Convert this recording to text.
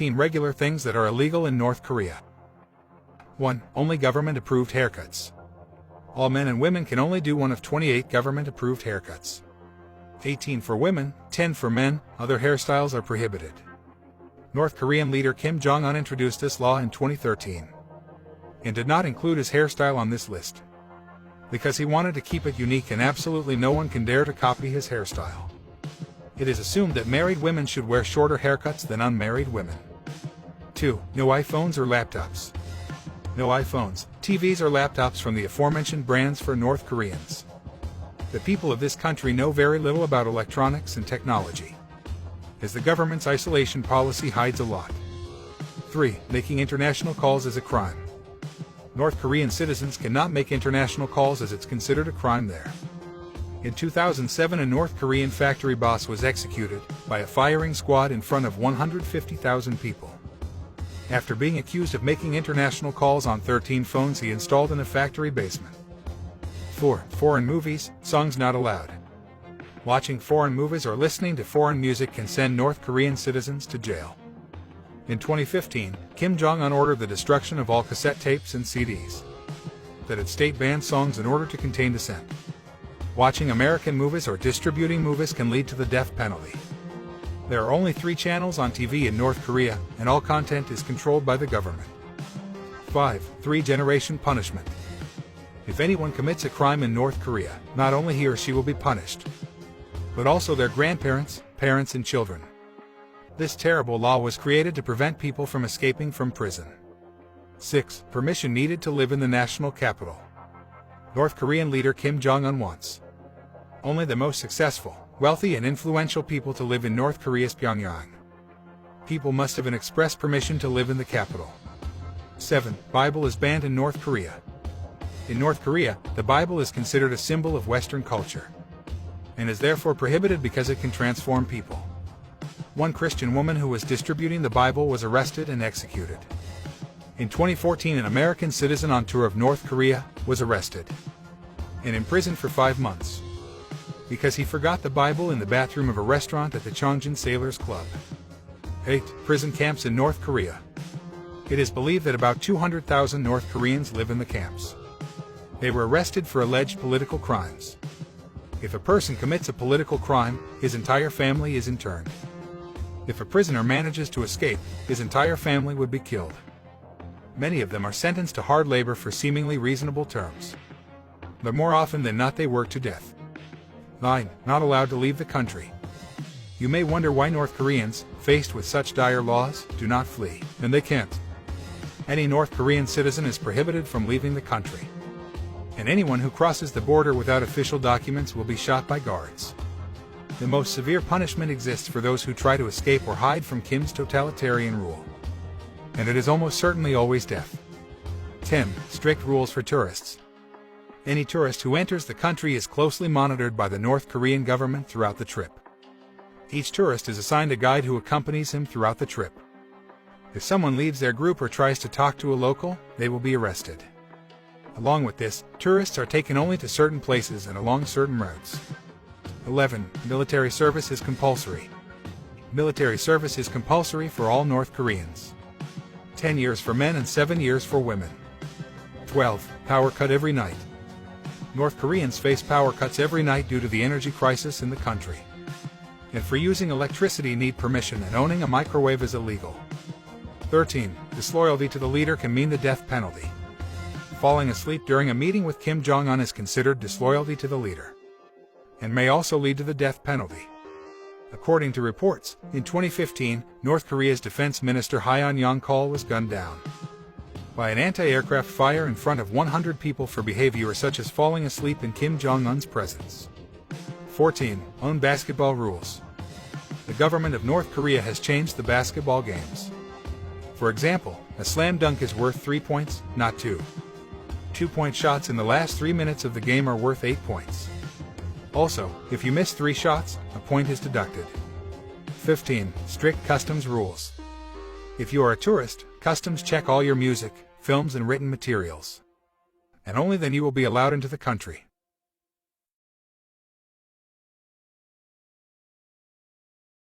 15 regular things that are illegal in North Korea. 1. Only government-approved haircuts. All men and women can only do one of 28 government-approved haircuts. 18 for women, 10 for men. Other hairstyles are prohibited. North Korean leader Kim Jong-un introduced this law in 2013 and did not include his hairstyle on this list because he wanted to keep it unique and absolutely no one can dare to copy his hairstyle. It is assumed that married women should wear shorter haircuts than unmarried women. 2. No iPhones or laptops. No iPhones, TVs or laptops from the aforementioned brands for North Koreans. The people of this country know very little about electronics and technology, as the government's isolation policy hides a lot. 3. Making international calls is a crime. North Korean citizens cannot make international calls as it's considered a crime there. In 2007, a North Korean factory boss was executed by a firing squad in front of 150,000 people after being accused of making international calls on 13 phones he installed in a factory basement. 4. Foreign movies, songs not allowed. Watching foreign movies or listening to foreign music can send North Korean citizens to jail. In 2015, Kim Jong-un ordered the destruction of all cassette tapes and CDs that had state-banned songs in order to contain dissent. Watching American movies or distributing movies can lead to the death penalty. There are only 3 channels on TV in North Korea, and all content is controlled by the government. 5. 3-generation punishment. If anyone commits a crime in North Korea, not only he or she will be punished, but also their grandparents, parents, and children. This terrible law was created to prevent people from escaping from prison. 6. Permission needed to live in the national capital. North Korean leader Kim Jong-un wants only the most successful, wealthy, and influential people to live in North Korea's Pyongyang. People must have an express permission to live in the capital. 7. Bible is banned in North Korea. In North Korea, the Bible is considered a symbol of Western culture and is therefore prohibited because it can transform people. One Christian woman who was distributing the Bible was arrested and executed. In 2014, an American citizen on tour of North Korea was arrested and imprisoned for 5 months because he forgot the Bible in the bathroom of a restaurant at the Chongjin Sailors Club. 8. Prison camps in North Korea. It is believed that about 200,000 North Koreans live in the camps. They were arrested for alleged political crimes. If a person commits a political crime, his entire family is interned. If a prisoner manages to escape, his entire family would be killed. Many of them are sentenced to hard labor for seemingly reasonable terms, but more often than not they work to death. 9. Not allowed to leave the country. You may wonder why North Koreans, faced with such dire laws, do not flee, and they can't. Any North Korean citizen is prohibited from leaving the country, and anyone who crosses the border without official documents will be shot by guards. The most severe punishment exists for those who try to escape or hide from Kim's totalitarian rule, and it is almost certainly always death. 10. Strict rules for tourists. Any tourist who enters the country is closely monitored by the North Korean government throughout the trip. Each tourist is assigned a guide who accompanies him throughout the trip. If someone leaves their group or tries to talk to a local, they will be arrested. Along with this, tourists are taken only to certain places and along certain routes. 11. Military service is compulsory. Military service is compulsory for all North Koreans. 10 years for men and 7 years for women. 12. Power cut every night. North Koreans face power cuts every night due to the energy crisis in the country. And for using electricity need permission, and owning a microwave is illegal. 13. Disloyalty to the leader can mean the death penalty. Falling asleep during a meeting with Kim Jong-un is considered disloyalty to the leader, and may also lead to the death penalty. According to reports, in 2015, North Korea's defense minister Hyeon Yong-kol was gunned down by an anti-aircraft fire in front of 100 people for behavior such as falling asleep in Kim Jong-un's presence. 14. Own basketball rules. The government of North Korea has changed the basketball games. For example, a slam dunk is worth 3 points, not 2. 2-point shots in the last 3 minutes of the game are worth 8 points. Also, if you miss 3 shots, a point is deducted. 15. Strict customs rules. If you are a tourist, customs check all your music, films, and written materials, and only then you will be allowed into the country.